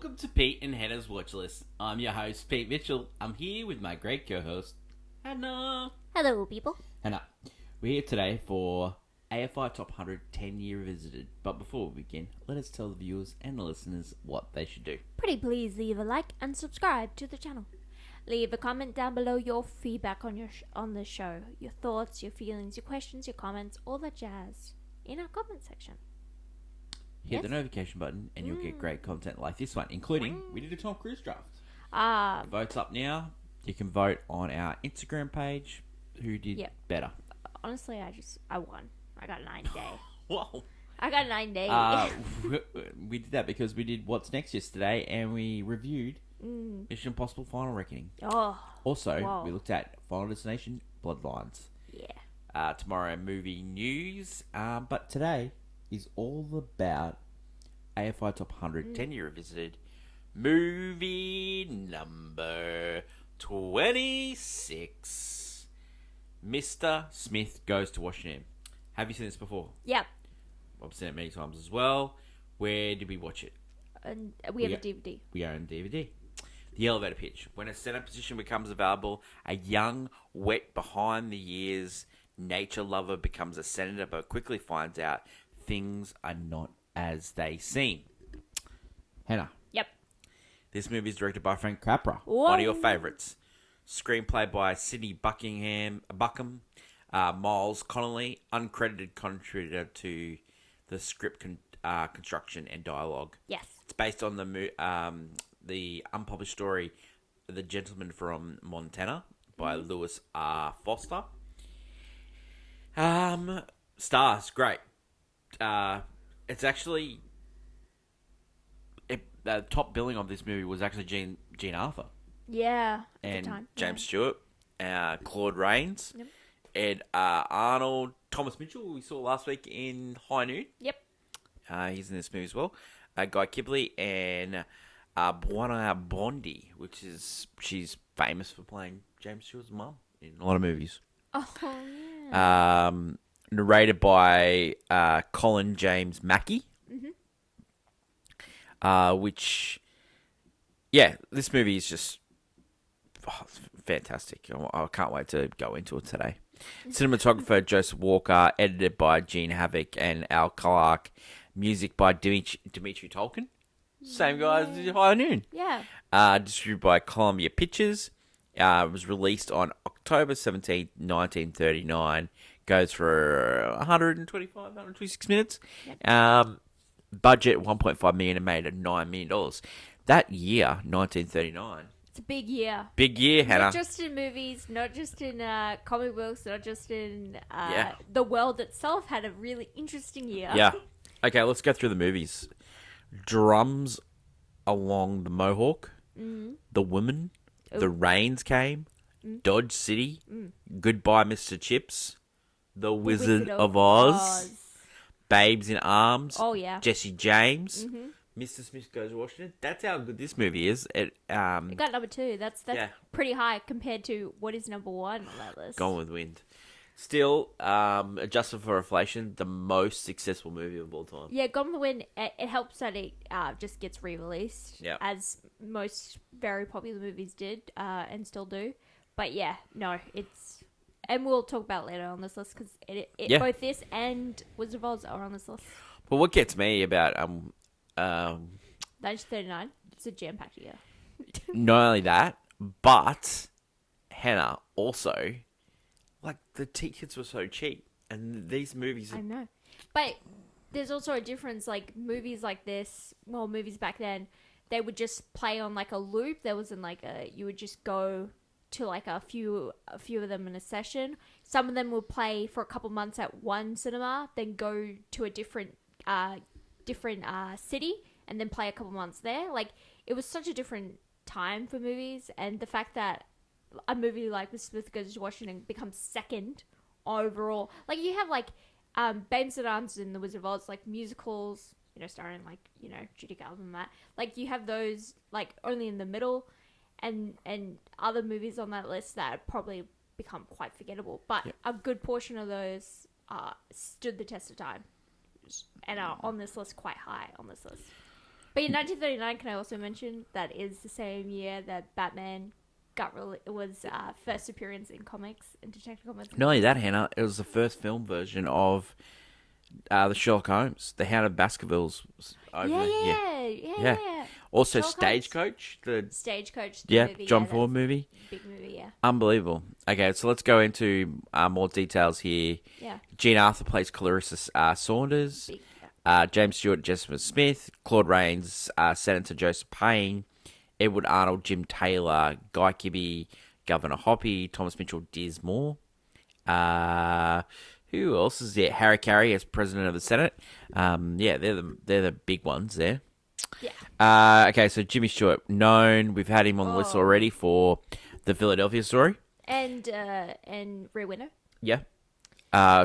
Welcome to Pete and Hannah's Watchlist. I'm your host, Pete Mitchell. I'm here with my great co-host, Hannah. Hello, people. Hannah, we're here today for AFI Top 100 10-Year Revisited. But before we begin, let us tell the viewers and the listeners what they should do. Pretty please leave a like and subscribe to the channel. Leave a comment down below your feedback on the show, your thoughts, your feelings, your questions, your comments, all that jazz in our comment section. Hit Yes. the notification button and you'll get great content like this one, including we did a Tom Cruise draft. The vote's up now. You can vote on our Instagram page. Who did better? Honestly, I won. I got 9 days. Whoa. I got 9 days. We did that because we did What's Next yesterday and we reviewed Mission Impossible Final Reckoning. Also, we looked at Final Destination Bloodlines. Yeah. Tomorrow, movie news. But today is all about AFI Top 100 10-Year Revisited. Movie number 26. Mr. Smith Goes to Washington. Have you seen this before? Yep. I've seen it many times as well. Where did we watch it? And we have a DVD. We are in DVD. The elevator pitch. When a center position becomes available, a young, wet, behind the years nature lover becomes a senator, but quickly finds out things are not as they seem. Hannah. Yep. This movie is directed by Frank Capra. Whoa. One of your favourites. Screenplay by Sidney Buckham, Miles Connolly, uncredited contributor to the script construction and dialogue. Yes. It's based on the unpublished story, The Gentleman from Montana, by Lewis R. Foster. Stars, great. It's actually the top billing of this movie was actually Jean Arthur. Yeah. And the time. James Stewart, Claude Rains, Ed Arnold, Thomas Mitchell, we saw last week in High Noon. Yep. He's in this movie as well. Guy Kibley and Buona Bondi, she's famous for playing James Stewart's mum in a lot of movies. Oh, yeah. Narrated by Colin James Mackey. This movie is just fantastic. I can't wait to go into it today. Cinematographer Joseph Walker, edited by Gene Havoc and Al Clark, music by Dimitri Tolkien. Same guy as High Noon. Yeah. Distributed by Columbia Pictures. It was released on October 17th, 1939. Goes for 126 minutes. Yep. Budget $1.5 million and made $9 million. That year, 1939. It's a big year. Big year, Hannah. Not just in movies, not just in comic books, not just in Yeah. the world itself had a really interesting year. Yeah. Okay, let's go through the movies. Drums Along the Mohawk. The Woman. The Rains Came. Dodge City. Goodbye, Mr. Chips. The Wizard of Oz. Babes in Arms. Oh, yeah. Jesse James. Mr. Smith Goes to Washington. That's how good this movie is. It got number 2. That's pretty high compared to what is number 1 on that list. Gone with Wind. Still, adjusted for inflation, the most successful movie of all time. Yeah, Gone with the Wind, it helps that it just gets re-released, as most very popular movies did and still do. But yeah, no, it's... And we'll talk about it later on this list, because both this and Wizard of Oz are on this list. But what gets me about 1939, it's a jam-packed year. not only that, but Hannah also, like, the tickets were so cheap, and these movies. I know, but there's also a difference. Like movies like this, well, movies back then, they would just play on like a loop. There wasn't like you would just go to like a few of them in a session. Some of them would play for a couple months at one cinema, then go to a different city and then play a couple months there. Like, it was such a different time for movies, and the fact that a movie like Mr. Smith Goes to Washington becomes second overall. Like, you have like Babes in Arms and The Wizard of Oz, like musicals, starring like Judy Garland and that. Like, you have those like only in the middle. And other movies on that list that probably become quite forgettable. But a good portion of those stood the test of time and are on this list quite high on this list. But in 1939, can I also mention that is the same year that Batman was first appearance in comics, in Detective Comics. Not only that, Hannah, it was the first film version of the Sherlock Holmes, the Hound of Baskervilles. Yeah. Also, Sherlock Stagecoach, the Stagecoach, movie, John Ford movie. Big movie, yeah. Unbelievable. Okay, so let's go into more details here. Yeah. Jean Arthur plays Clarissa Saunders. James Stewart, Jessica Smith. Claude Rains, Senator Joseph Payne. Edward Arnold, Jim Taylor. Guy Kibbe, Governor Hoppy. Thomas Mitchell, Dismore. Who else is there? Harry Carey as President of the Senate. They're the big ones there. Yeah. Okay, so Jimmy Stewart, known. We've had him on the list already for the Philadelphia Story. And Rear Window. Yeah.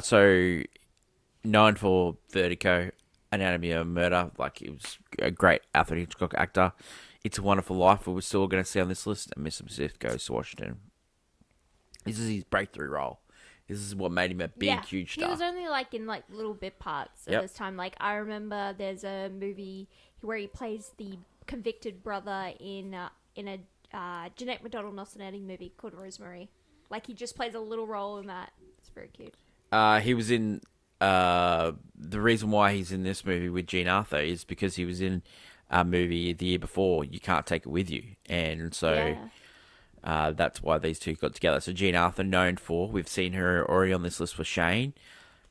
So known for Vertigo, Anatomy of Murder. Like, he was a great Alfred Hitchcock actor. It's a Wonderful Life, we're still going to see on this list. And Mr. Smith Goes to Washington. This is his breakthrough role. This is what made him a big, huge star. He was only in little bit parts at this time. Like, I remember there's a movie where he plays the convicted brother in a Jeanette MacDonald Nelson movie called Rosemary. Like, he just plays a little role in that. It's very cute. He was in the reason why he's in this movie with Jean Arthur is because he was in a movie the year before, You Can't Take It With You, and so that's why these two got together. So Jean Arthur, known for, we've seen her already on this list for Shane,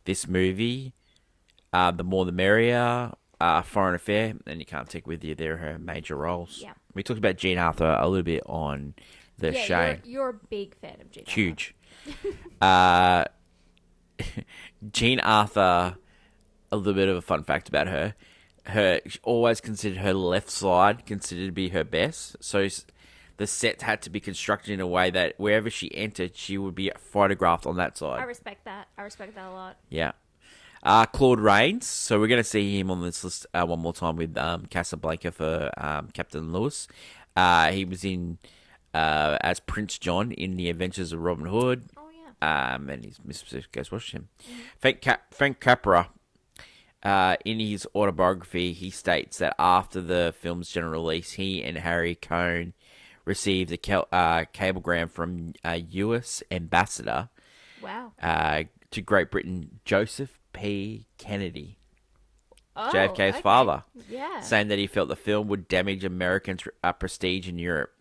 this movie, The More the Merrier, Foreign Affair, and You Can't Take It With You. They're her major roles. Yeah. We talked about Jean Arthur a little bit on the Shane. You're a big fan of Jean Arthur. Huge. Jean Arthur, a little bit of a fun fact about her. She always considered her left side considered to be her best. So the set had to be constructed in a way that wherever she entered, she would be photographed on that side. I respect that. I respect that a lot. Yeah. Claude Rains. So we're going to see him on this list one more time with Casablanca for Captain Lewis. He was in as Prince John in The Adventures of Robin Hood. Oh, yeah. And he's Mr. Goes Washington. Frank Capra. In his autobiography, he states that after the film's general release, he and Harry Cohn received a cablegram from a U.S. ambassador to Great Britain, Joseph P. Kennedy, JFK's father, saying that he felt the film would damage Americans' prestige in Europe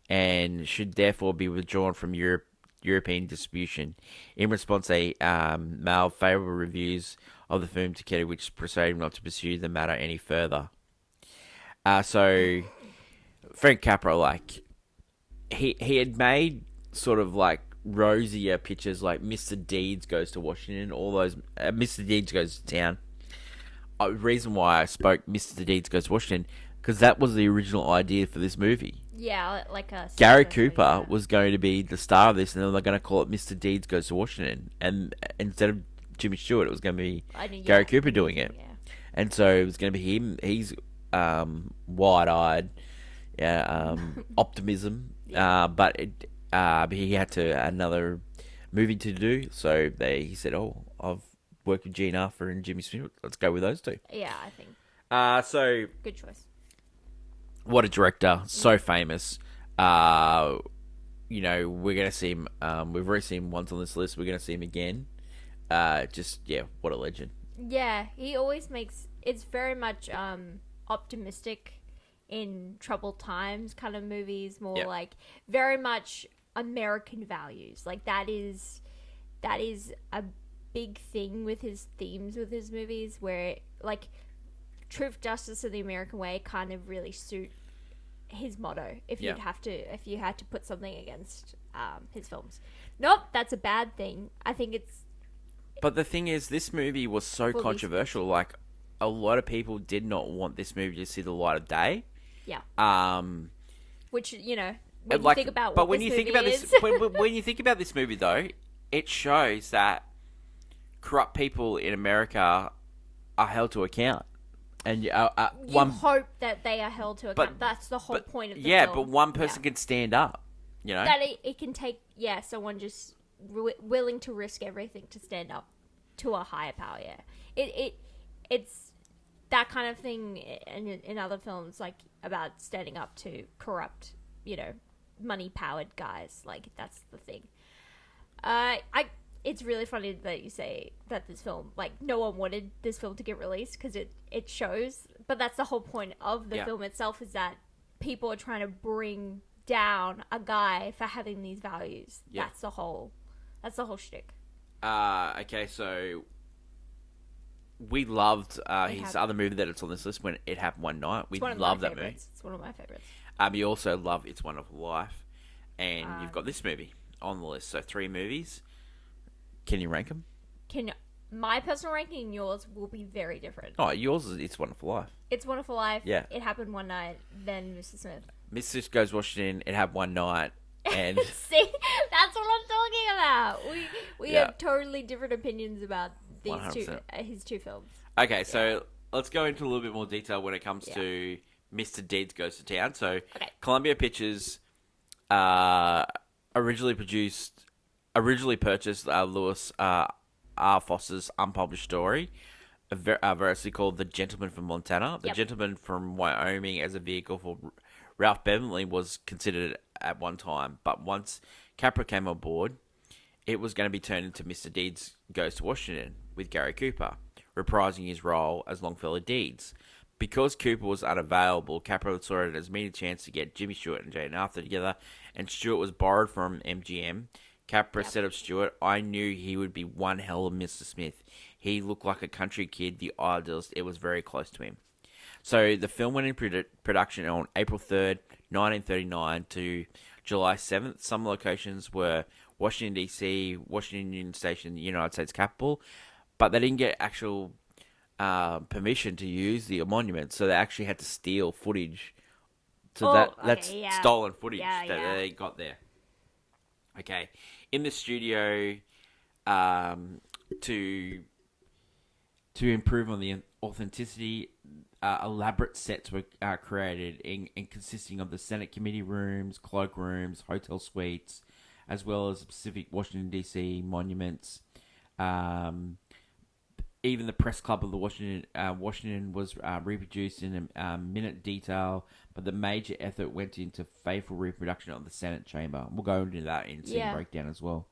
and should therefore be withdrawn from European distribution. In response, they mailed favourable reviews of the film to Kennedy, which persuaded him not to pursue the matter any further. So Frank Capra, he had made sort of rosier pictures like Mr. Deeds Goes to Washington, all those Mr. Deeds Goes to Town. The reason why I spoke Mr. Deeds Goes to Washington, because that was the original idea for this movie. Yeah, like a... Gary Cooper was going to be the star of this, and then they're going to call it Mr. Deeds Goes to Washington. And instead of Jimmy Stewart, it was going to be Gary Cooper doing it. Yeah. And so it was going to be him. He's wide-eyed, optimism. But he had another movie to do, so he said, I've worked with Jean Arthur and Jimmy Stewart. Let's go with those two. Yeah, I think. So good choice. What a director. So famous. We're going to see him. We've already seen him once on this list. We're going to see him again. What a legend. Yeah, he always makes... It's very much optimistic in troubled times kind of movies. More very much American values. That is a big thing with his themes with his movies, where truth, justice, and the American way kind of really suit his motto. If you had to put something against his films, that's a bad thing. I think it's. But the thing is, this movie was so controversial. A lot of people did not want this movie to see the light of day. Yeah. Which when you think about when you think about this movie though, it shows that corrupt people in America are held to account, and you hope that they are held to account. That's the whole point of the film. Yeah, but one person can stand up. That it can take someone just willing to risk everything to stand up to a higher power. Yeah, it's that kind of thing in other films, like about standing up to corrupt, money-powered guys. Like, that's the thing. It's really funny that you say that this film, like, no one wanted this film to get released because it shows, but that's the whole point of the film itself, is that people are trying to bring down a guy for having these values. Yeah. That's the whole shtick. Okay, so we loved his other movie that it's on this list, When It Happened One Night. We love that movie. It's one of my favorites. You also love It's Wonderful Life, and you've got this movie on the list. So 3 movies. Can you rank them? My personal ranking and yours will be very different. Oh, yours is It's Wonderful Life. It's Wonderful Life. Yeah. It Happened One Night. Then Mr. Smith. Mr. Smith Goes Washington. It Happened One Night. And see, that's what I'm talking about. We have totally different opinions about these 100%. His two films. Okay, so let's go into a little bit more detail when it comes to Mr. Deeds Goes to Town. So, Columbia Pictures originally purchased Lewis R. Foster's unpublished story, variously called The Gentleman from Montana. The Gentleman from Wyoming as a vehicle for Ralph Beverly was considered at one time, but once Capra came on board, it was going to be turned into Mr. Deeds Goes to Washington with Gary Cooper, reprising his role as Longfellow Deeds. Because Cooper was unavailable, Capra saw it as a meeting chance to get Jimmy Stewart and Jane Arthur together, and Stewart was borrowed from MGM. Capra said of Stewart, "I knew he would be one hell of Mr. Smith. He looked like a country kid, the idealist. It was very close to him." So the film went in production on April 3rd, 1939 to July 7th. Some locations were Washington, D.C., Washington Union Station, the United States Capitol, but they didn't get actual permission to use the monument, so they actually had to steal footage. So that's stolen footage that they got there. Okay, in the studio, to improve on the authenticity, elaborate sets were created, in consisting of the Senate committee rooms, cloakrooms, hotel suites, as well as specific Washington D.C. monuments. Even the press club of the Washington was reproduced in a minute detail, but the major effort went into faithful reproduction of the Senate chamber. We'll go into that in scene breakdown as well.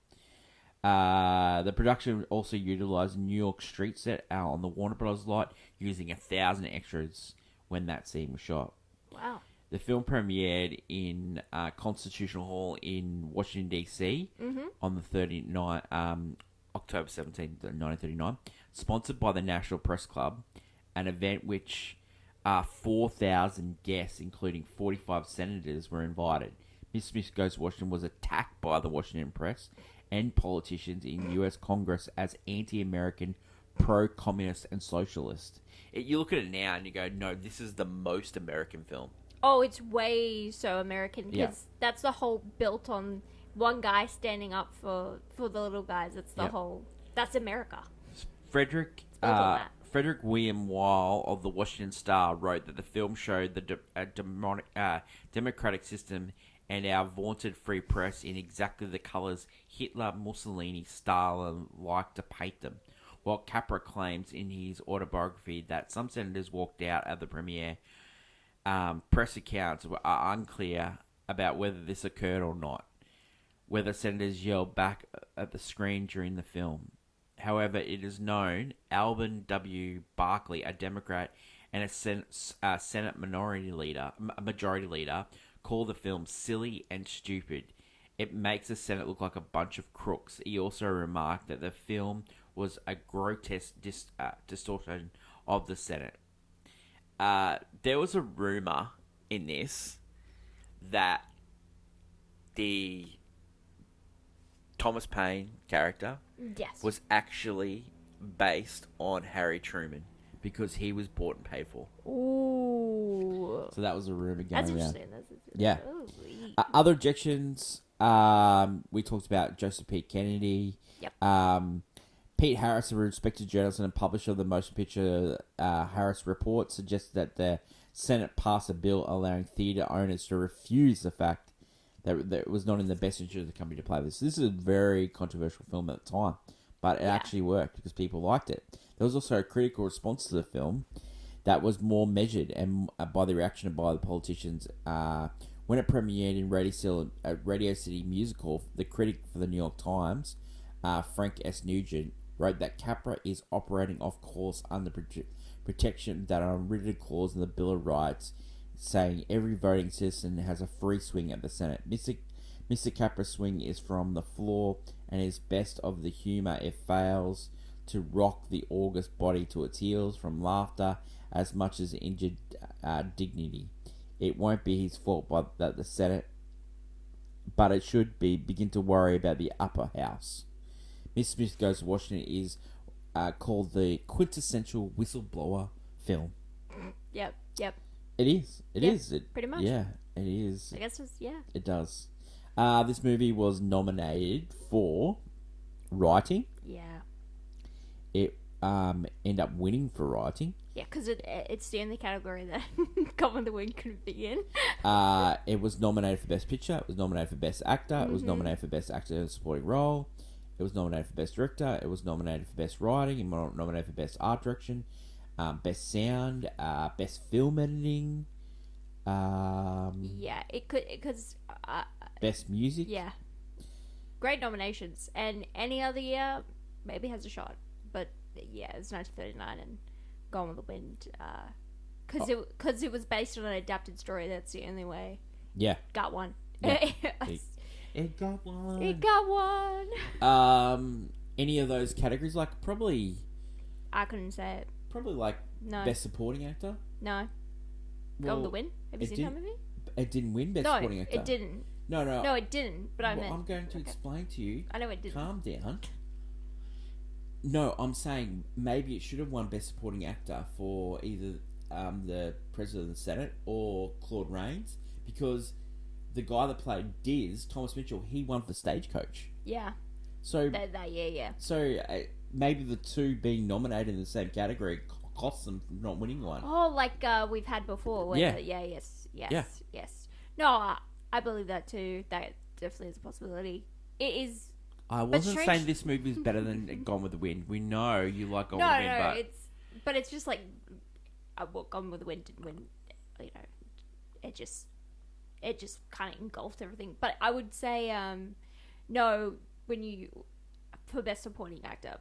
The production also utilized New York street set on the Warner Bros. Lot, using 1,000 extras when that scene was shot. Wow. The film premiered in Constitutional Hall in Washington, D.C. On the October 17th, 1939, sponsored by the National Press Club, an event which 4,000 guests, including 45 senators, were invited. Mr. Smith Goes to Washington was attacked by the Washington press and politicians in U.S. Congress as anti-American, pro-communist, and socialist. You look at it now and you go, no, this is the most American film. Oh, it's way so American, because that's the whole built on one guy standing up for the little guys. It's the whole... That's America. Frederick William Weil of the Washington Star wrote that the film showed the democratic system and our vaunted free press in exactly the colours Hitler, Mussolini, Stalin liked to paint them. While Capra claims in his autobiography that some senators walked out at the premiere, press accounts are unclear about whether this occurred or not, whether senators yelled back at the screen during the film. However, it is known Alvin W. Barkley, a Democrat and a Senate majority leader, called the film silly and stupid. It makes the Senate look like a bunch of crooks. He also remarked that the film was a grotesque distortion of the Senate. There was a rumor in this that the Thomas Paine character was actually based on Harry Truman, because he was bought and paid for. Ooh. So that was a rumor going That's around. Interesting. Yeah. Other objections, we talked about Joseph P. Kennedy. Yep. Pete Harris, a respected journalist and publisher of the motion picture Harris Report, suggested that the Senate pass a bill allowing theatre owners to refuse the fact that it was not in the best interest of the company to play this. This is a very controversial film at the time, but it actually worked because people liked it. There was also a critical response to the film. that was more measured and by the reaction by the politicians. When it premiered in Radio City Music Hall, the critic for the New York Times, Frank S. Nugent, wrote that Capra is operating off course under protection that are unwritten clause in the Bill of Rights, saying every voting citizen has a free swing at the Senate. Mr. Capra's swing is from the floor and is best of the humour. It fails to rock the august body to its heels from laughter as much as injured dignity. It won't be his fault that the Senate, but it should begin to worry about the upper house. Miss Smith Goes to Washington is called the quintessential whistleblower film. Yep. It is. It Yeah, is. pretty much. Yeah, it is. I guess it's, yeah. It does. This movie was nominated for writing. Yeah. It ended up winning for writing. Yeah, because it's the only category that Gone with the Wind couldn't be in. It was nominated for Best Picture. It was nominated for Best Actor. It was nominated for Best Actor in a Supporting Role. It was nominated for Best Director. It was nominated for Best Writing. It was nominated for Best Art Direction, Best Sound, Best Film Editing. Yeah, it could, because... Best Music. yeah. Great nominations. And any other year, maybe has a shot. But, yeah, it's 1939 and Gone with the Wind. Because it was based on an adapted story, that's the only way. Yeah. Got one. Yeah. It got one. It got one. Any of those categories, like probably I couldn't say it. like No. Best Supporting Actor. No. Gone Well, with the Wind? Have you seen that movie? It didn't win Best No, Supporting Actor. it didn't. No. No, it didn't. But I meant... I'm going to explain to you. I know it didn't. Calm down. No, I'm saying maybe it should have won Best Supporting Actor for either the President of the Senate or Claude Rains, because the guy that played Diz, Thomas Mitchell, he won for Stagecoach. Yeah. So That year, yeah. So maybe the two being nominated in the same category costs them from not winning one. Oh, like we've had before. Where Yeah. Yes. No, I believe that too. That definitely is a possibility. It is. I wasn't saying this movie is better than Gone with the Wind. We know you like Gone with the Wind, but it's just like, Gone with the Wind didn't win. You know, it just kind of engulfed everything. But I would say, no, for Best Supporting Actor,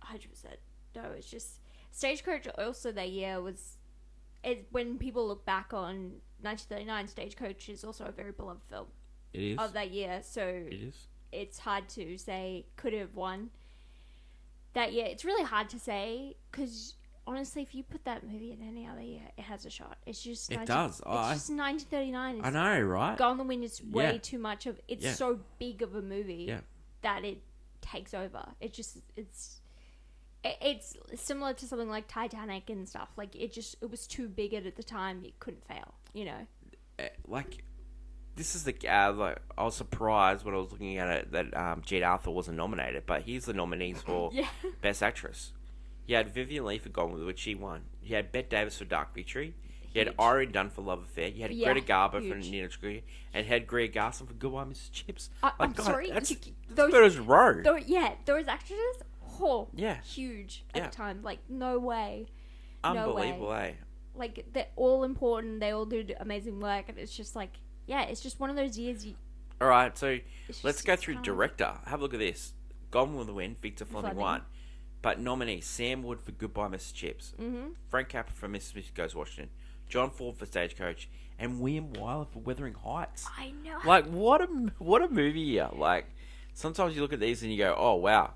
100%. No, it's just Stagecoach. Also, that year was, when people look back on 1939, Stagecoach is also a very beloved film. It is of that year. So it is. It's hard to say could have won that year. It's really hard to say because honestly, if you put that movie in any other year, it has a shot. It's just It does. It's just 1939. I know, right? Gone with the Wind is way too much of. It's so big of a movie that it takes over. It's similar to something like Titanic and stuff. Like it was too big at the time. It couldn't fail. You know. This is I was surprised when I was looking at it that Jean Arthur wasn't nominated, but here's the nominees for Best Actress. You had Vivian Leigh for Gone with the Wind, she won. You had Bette Davis for Dark Victory. You had Irene Dunn for Love Affair. You had Greta Garbo for Nina Screwed, and had Greer Garson for Goodbye, Mrs. Chips. I'm sorry. That's those row. Those actresses, huge at the time. Like, no way. Unbelievable, eh? Like, they're all important. They all do amazing work, and it's just like, it's just one of those years. All right, so let's go through director. Have a look at this. Gone with the Wind, Victor Fleming won. But nominees: Sam Wood for Goodbye, Mrs. Chips. Mm-hmm. Frank Capra for Mrs. Smith Goes to Washington. John Ford for Stagecoach. And William Wyler for Wuthering Heights. I know. Like, what a movie here. Like, sometimes you look at these and you go, oh, wow.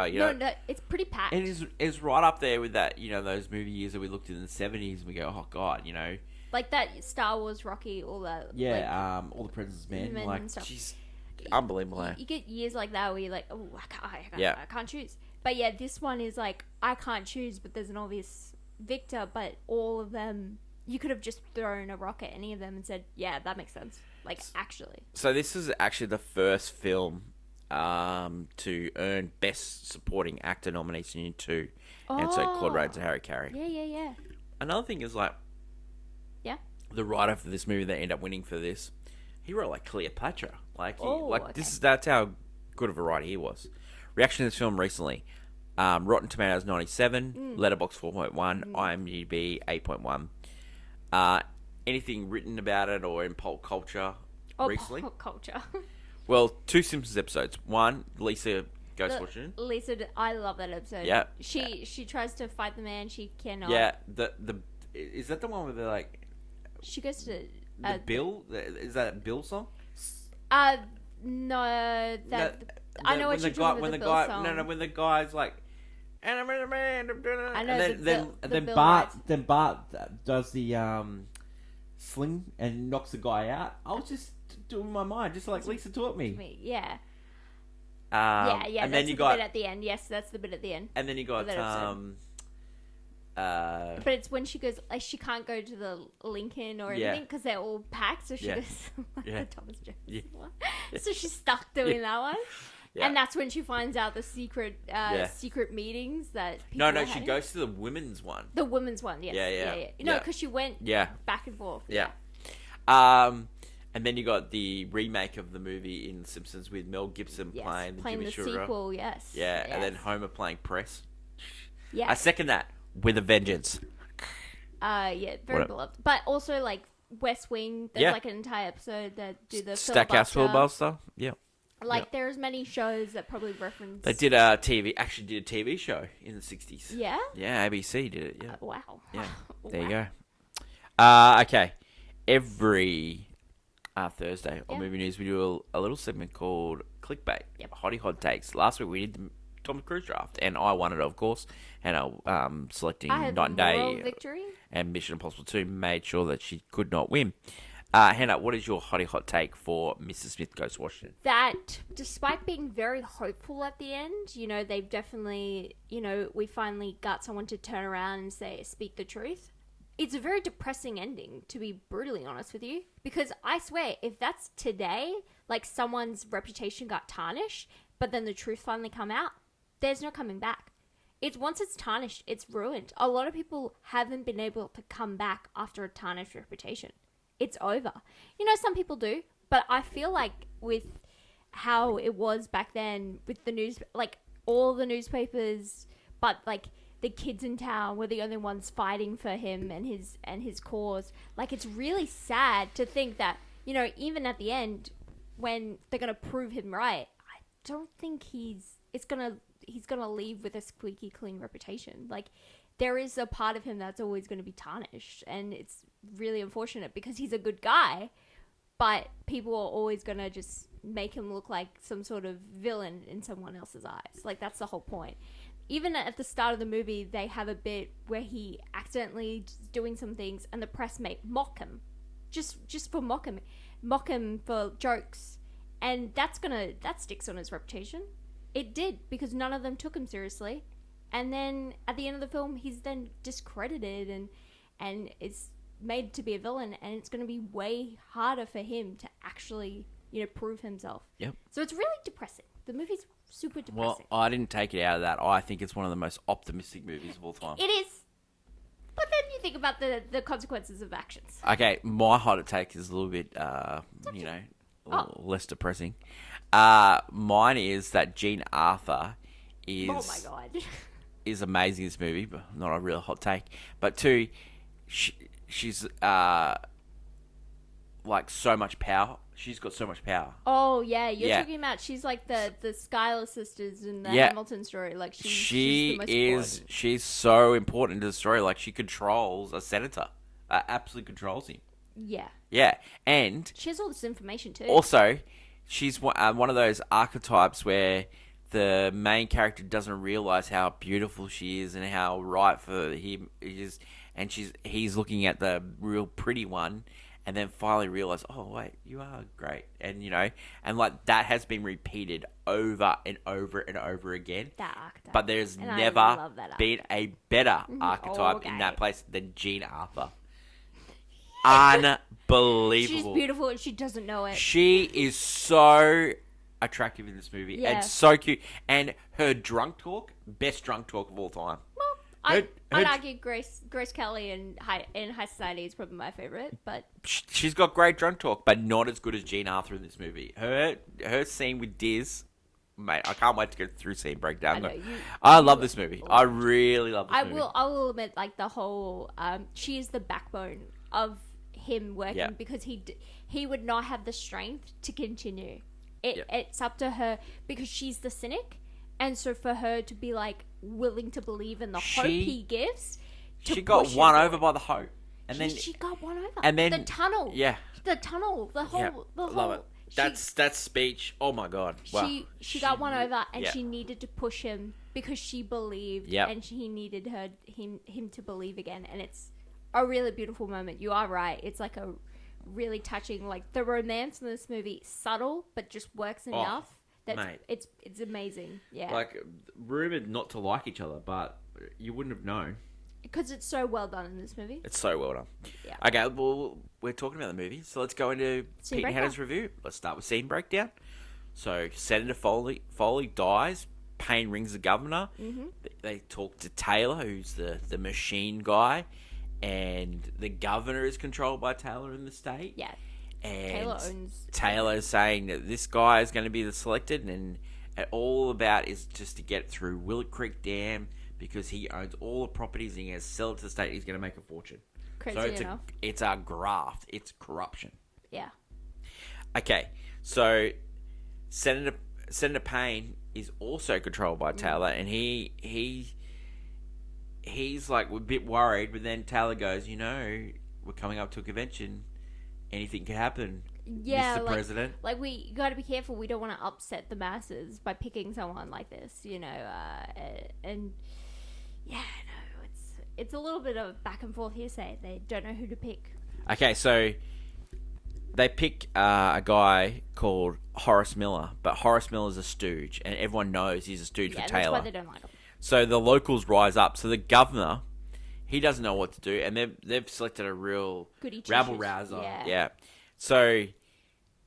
You know, no, it's pretty packed. And it's right up there with that, you know, those movie years that we looked at in the 70s and we go, oh, God, you know. Like that Star Wars, Rocky, all that. Yeah, All the President's Men. Like, jeez, unbelievable, eh? You get years like that where you're like, oh, I can't choose. But yeah, this one is like, I can't choose, but there's an obvious victor, but all of them, you could have just thrown a rock at any of them and said, yeah, that makes sense. Like, actually. So this is actually the first film to earn Best Supporting Actor nomination in two. And so Claude Rains and Harry Carey. Yeah. Another thing is, like, the writer for this movie that ended up winning for this, he wrote like Cleopatra. Like, that's how good of a writer he was. Reaction to this film recently: Rotten Tomatoes 97, Letterboxd 4.1, IMDb 8.1. Anything written about it or in pop culture recently? Pop culture. Well, 2 Simpsons episodes. One, Lisa goes Washington. I love that episode. Yeah. She tries to fight the man. She cannot. Yeah. Is that the one where they're like She goes to the Bill? Is that a Bill song? No, I know what you're talking about. When the guy, no, when the guy's like, and I'm in a man. I know. And then Bart does the sling and knocks the guy out. I was just doing my mind, just like Lisa taught me. Yeah. Yeah. And then you got bit at the end. Yes, that's the bit at the end. And then you got but it's when she goes, like, she can't go to the Lincoln or anything because they're all packed, so she goes like the Thomas Jefferson one. So she's stuck doing that one. Yeah. And that's when she finds out the secret meetings that people No, she goes to the women's one. The women's one, yes. Yeah. No, because she went back and forth. Yeah. And then you got the remake of the movie in Simpsons with Mel Gibson playing Jimmy Sugar. Sequel, yes. Yeah, and then Homer playing Press. Yeah. I second that with a vengeance. Very beloved. But also, like, West Wing, there's like an entire episode that do the Stackhouse filibuster. Yeah. Like, there's many shows that probably reference... They did a TV show in the 60s. Yeah? Yeah, ABC did it, yeah. Wow. Yeah, there you go. Okay. Every Thursday on Movie News, we do a little segment called Clickbait. Hottie Hot Takes. Last week, we did the Tom Cruise draft, and I won it, of course. And selecting Night and Day victory. And Mission Impossible 2 made sure that she could not win. Hannah, what is your hottie hot take for Mrs. Smith Goes to Washington? That despite being very hopeful at the end, they've definitely, we finally got someone to turn around and speak the truth. It's a very depressing ending, to be brutally honest with you. Because I swear, if that's today, like someone's reputation got tarnished, but then the truth finally come out, there's no coming back. Once it's tarnished, it's ruined. A lot of people haven't been able to come back after a tarnished reputation. It's over. Some people do, but I feel like with how it was back then with the news, like all the newspapers, but like the kids in town were the only ones fighting for him and his cause. Like, it's really sad to think that, even at the end when they're going to prove him right, I don't think he's going to leave with a squeaky clean reputation. Like, there is a part of him that's always going to be tarnished, and it's really unfortunate because he's a good guy, but people are always going to just make him look like some sort of villain in someone else's eyes. Like, that's the whole point. Even at the start of the movie, they have a bit where he accidentally is doing some things and the press may mock him. Just for mock him for jokes. And that sticks on his reputation. It did, because none of them took him seriously. And then at the end of the film, he's then discredited and is made to be a villain, and it's going to be way harder for him to actually, prove himself. Yep. So it's really depressing. The movie's super depressing. Well, I didn't take it out of that. I think it's one of the most optimistic movies of all time. It is. But then you think about the consequences of actions. Okay, my hot take is a little bit, less depressing. Mine is that Jean Arthur is... Oh my God. is amazing in this movie, but not a real hot take. But two, she's like so much power. She's got so much power. Oh yeah, you're talking about she's like the Schuyler sisters in the Hamilton story. Like she's the most important. She's so important to the story. Like, she controls a senator, absolutely controls him. Yeah. Yeah, and she has all this information too. Also, she's one of those archetypes where the main character doesn't realize how beautiful she is and how right for him is, and he's looking at the real pretty one, and then finally realize, oh wait, you are great, and and like that has been repeated over and over and over again. That archetype, but there's never been a better archetype in that place than Jean Arthur. Unbelievable. She's beautiful and she doesn't know it. She is so attractive in this movie and so cute. And her drunk talk, best drunk talk of all time. Well, I'd argue Grace Kelly in High Society is probably my favorite, but she's got great drunk talk, but not as good as Jean Arthur in this movie. Her scene with Diz, mate, I can't wait to go through scene breakdown. I love this movie. I really love this movie. I will admit, like, the whole she is the backbone of him working because he would not have the strength to continue. It's up to her because she's the cynic, and so for her to be like willing to believe in the hope he gives, she got won over by the hope, and then she got won over. And then the tunnel, the whole, love it. That speech. Oh my god! Wow. She got one over, and she needed to push him because she believed, and he needed him to believe again. And it's a really beautiful moment. You are right. It's like a really touching, like the romance in this movie, subtle but just works enough. It's amazing. Yeah, like rumored not to like each other, but you wouldn't have known. Because it's so well done in this movie. It's so well done. Yeah. Okay, well, we're talking about the movie, so let's go into Pete and Hannah's review. Let's start with scene breakdown. So, Senator Foley dies. Payne rings the governor. Mm-hmm. They talk to Taylor, who's the machine guy, and the governor is controlled by Taylor in the state. Yeah. And Taylor's saying that this guy is going to be the selected, and all about is just to get through Willet Creek Dam, because he owns all the properties and he has to sell it to the state. He's going to make a fortune. Crazy enough. It's a graft. It's corruption. Yeah. Okay, so Senator Payne is also controlled by Taylor, and he's like a bit worried. But then Taylor goes, we're coming up to a convention. Anything could happen. Yeah, Mr. President. Like we got to be careful. We don't want to upset the masses by picking someone like this, and. Yeah, no, it's a little bit of back and forth hearsay. They don't know who to pick. Okay, so they pick a guy called Horace Miller, but Horace Miller's a stooge, and everyone knows he's a stooge for Taylor. That's why they don't like him. So the locals rise up. So the governor, he doesn't know what to do, and they've selected a real rabble-rouser. Yeah. So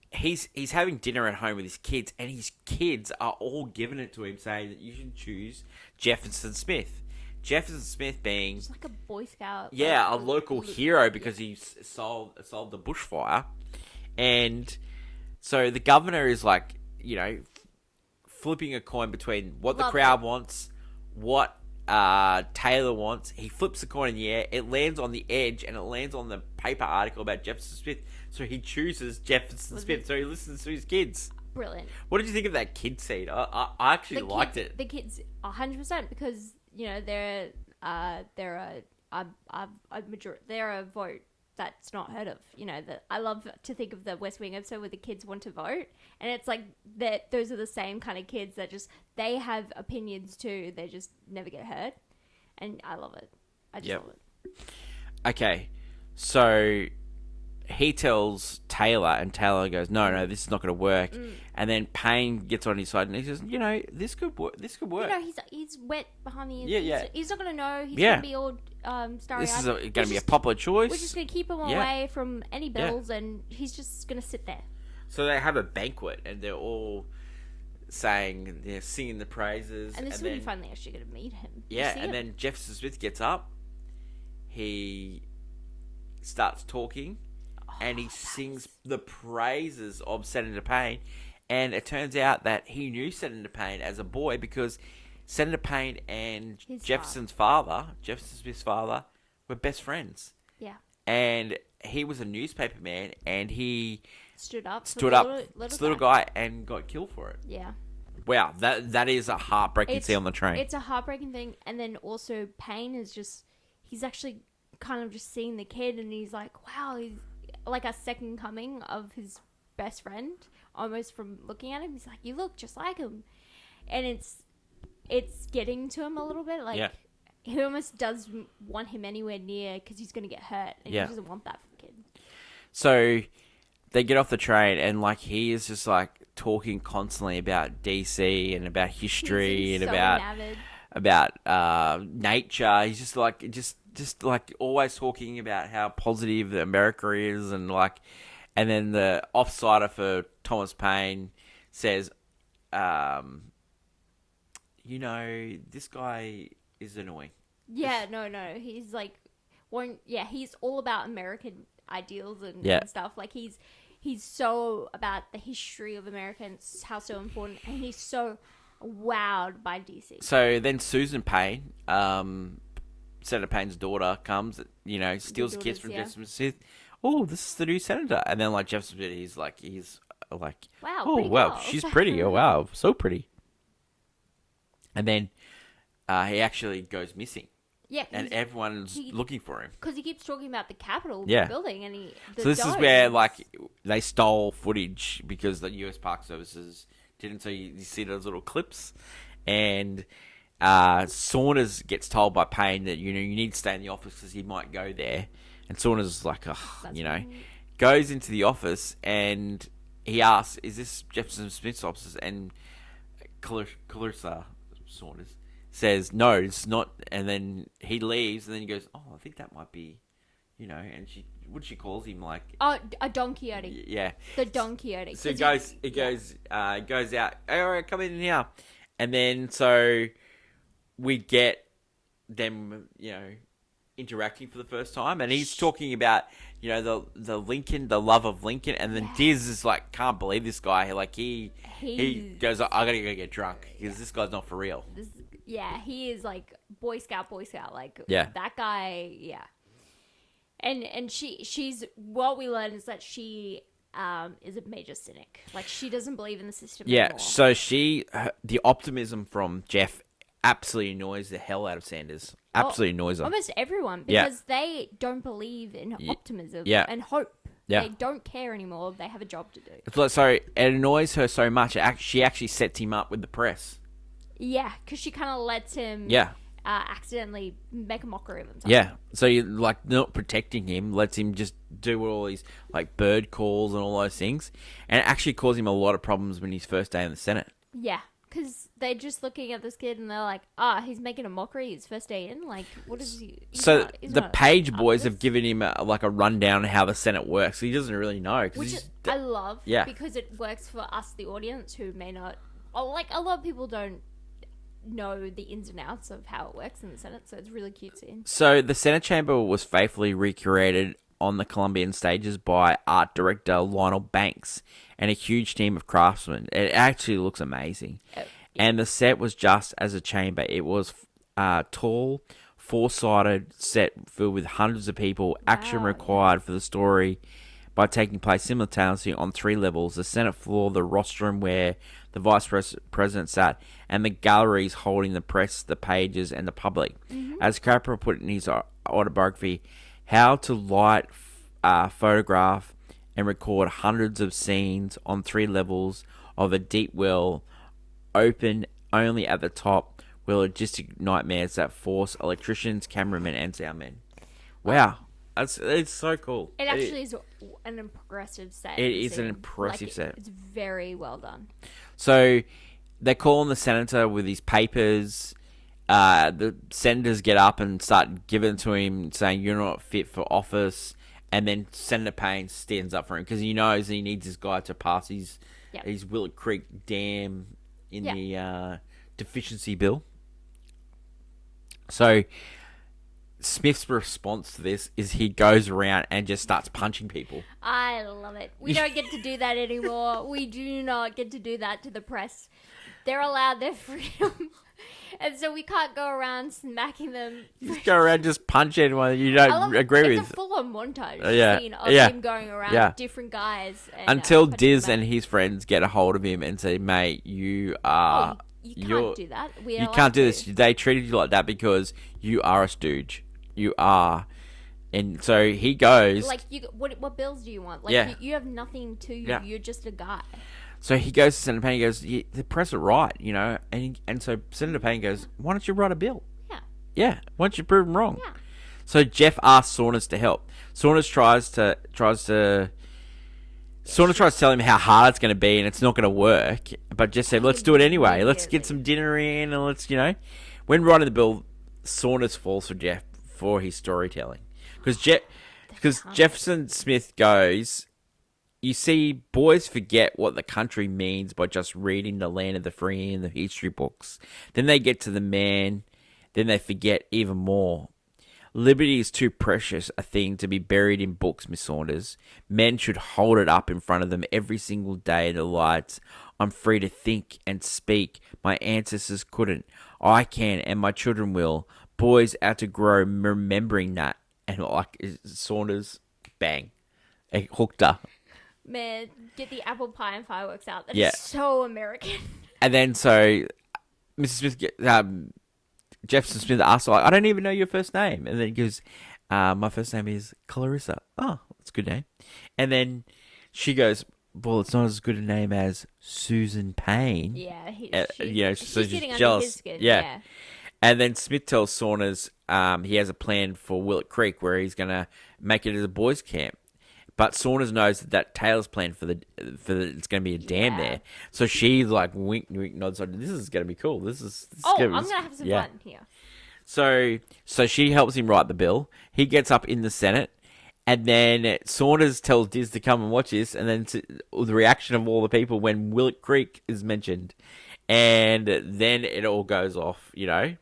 he's having dinner at home with his kids, and his kids are all giving it to him, saying that you should choose Jefferson Smith. Jefferson Smith being... He's like a Boy Scout. Yeah, a local hero because he solved the bushfire. And so the governor is like, flipping a coin between what the crowd wants, what Taylor wants. He flips the coin in the air. It lands on the edge, and it lands on the paper article about Jefferson Smith. So he chooses Jefferson Smith. So he listens to his kids. Brilliant. What did you think of that kid scene? I actually liked it. The kids, 100%, because... they're a vote that's not heard of. I love to think of the West Wing episode where the kids want to vote, and it's like that. Those are the same kind of kids that they have opinions too. They just never get heard, and I love it. I just love it. Okay, so he tells Taylor, and Taylor goes, no, this is not going to work. And then Payne gets on his side, and he says, this could work. This could work. He's wet behind the ears. Yeah. He's not going to know. He's going to be all starry-eyed. This is going to be a popular choice. We're just going to keep him away from any bills, and he's just going to sit there. So they have a banquet, and they're all saying, they're singing the praises. And this is when you finally actually get to meet him. Yeah, and then Jefferson Smith gets up. He starts talking. And he sings the praises of Senator Payne. And it turns out that he knew Senator Payne as a boy because Senator Payne and Jefferson Smith's father, were best friends. Yeah. And he was a newspaper man, and he stood up little guy and got killed for it. Yeah. Wow, that is a heartbreaking scene on the train. It's a heartbreaking thing. And then also Payne is he's actually kind of just seeing the kid, and he's like, wow, he's like a second coming of his best friend, almost from looking at him. He's like, you look just like him. And it's getting to him a little bit. Like, he almost does want him anywhere near because he's going to get hurt. And he doesn't want that for the kid. So they get off the train, and like he is just like talking constantly about DC and about history and about nature. He's just like always talking about how positive America is, and then the offsider for Thomas Payne says, this guy is annoying. Yeah, no, he's like, he's all about American ideals and stuff. Like he's he's so about the history of America and how so important, and he's so wowed by DC. So then Susan Payne, Senator Payne's daughter, comes, steals a kiss from Jefferson Smith. Oh, this is the new senator. And then, like, Jefferson Smith, he's like, wow, oh, pretty wow, girl. she's pretty. Oh, wow, so pretty. And then he actually goes missing. Yeah, and everyone's looking for him. Because he keeps talking about the Capitol building, and so this is where, like, they stole footage because the U.S. Park Services didn't. So you see those little clips, and Saunders gets told by Payne that you need to stay in the office because he might go there, and Saunders is like, goes into the office and he asks, "Is this Jefferson Smith's office?" And Clarissa Saunders says, "No, it's not." And then he leaves, and then he goes, "Oh, I think that might be, And she calls him like, a Don Quixote. Yeah, the Don Quixote. So it goes out. All right, come in here, and then so we get them, interacting for the first time, and he's talking about, the Lincoln, the love of Lincoln, and then Diz is like, can't believe this guy. Like he goes, I gotta go get drunk because this guy's not for real. He is like Boy Scout, like that guy, And she's what we learn is that she is a major cynic. Like, she doesn't believe in the system anymore. So the optimism from Jeff absolutely annoys the hell out of Sanders. Absolutely annoys her. Almost everyone, because they don't believe in optimism and hope. Yeah. They don't care anymore. They have a job to do. So it annoys her so much. She actually sets him up with the press. Yeah, because she kind of lets him accidentally make a mockery of himself. Yeah, so you not protecting him, lets him just do all these like bird calls and all those things, and it actually caused him a lot of problems when his first day in the Senate. Yeah, because they're just looking at this kid and they're like, he's making a mockery his first day in. Like, what is he? So the Page boys have given him a rundown of how the Senate works. So he doesn't really know. Which I love, because it works for us, the audience, who may not. Like, a lot of people don't know the ins and outs of how it works in the Senate, so it's really cute seeing. So the Senate chamber was faithfully recreated on the Columbian stages by art director Lionel Banks and a huge team of craftsmen. It actually looks amazing. And the set was just as a chamber. It was tall, four-sided set filled with hundreds of people. Action required for the story by taking place simultaneously on 3 levels: the Senate floor, the rostrum where the Vice President sat, and the galleries holding the press, the pages, and the public. Mm-hmm. As Capra put it in his autobiography, how to light, photograph, and record hundreds of scenes on 3 levels of a deep well, open only at the top, were logistic nightmares that force electricians, cameramen, and soundmen. Wow. It's so cool. It actually is an impressive set. It is an impressive set. It's very well done. So they call on the senator with his papers. The senators get up and start giving to him, saying, "You're not fit for office." And then Senator Payne stands up for him because he knows he needs this guy to pass his Willow Creek Dam in the deficiency bill. So Smith's response to this is he goes around and just starts punching people. I love it. We don't get to do that anymore. We do not get to do that to the press. They're allowed their freedom. And so we can't go around smacking them. You just go around just punch anyone you don't agree with. It's a full-on montage scene of him going around different guys. And, until Diz and his friends get a hold of him and say, "Mate, you are... you can't do that. You can't do this. They treated you like that because you are a stooge. You are." And so he goes... Like, what bills do you want? Like, you have nothing to... You're just a guy. So he goes to Senator Payne and goes, the press are right, and so Senator Payne goes, "Why don't you write a bill?" Yeah. Why don't you prove them wrong? So Jeff asks Saunders to help. Saunders tries to tell him how hard it's going to be and it's not going to work, but just said, "Let's do it anyway. Let's get some dinner in, and let's, When writing the bill, Saunders falls for Jeff for his storytelling. Because Jefferson Smith goes... You see, boys forget what the country means by just reading The Land of the Free in the history books. Then they get to the man, then they forget even more. Liberty is too precious a thing to be buried in books, Miss Saunders. Men should hold it up in front of them every single day in the lights. I'm free to think and speak. My ancestors couldn't. I can, and my children will. Boys are to grow remembering that. And like Saunders, bang, it hooked her. Man, get the apple pie and fireworks out. That Yeah. is so American. And then so Mrs. Smith, Jefferson Smith asked her, like, I don't even know your first name. And then he goes, my first name is Clarissa. Oh, that's a good name. And then she goes, well, it's not as good a name as Susan Payne. Yeah, So she's she's sitting under jealous. his skin. Yeah. Yeah. And then Smith tells Saunders he has a plan for Willett Creek where he's going to make it as a boys' camp. But Saunders knows that Taylor's plan for the it's going to be a dam there. So she's like, wink, wink, nods. Like, this is going to be cool. This is I'm gonna going to have some fun here. So she helps him write the bill. He gets up in the Senate. And then Saunders tells Diz to come and watch this. And then the reaction of all the people when Willett Creek is mentioned. And then it all goes off, you know.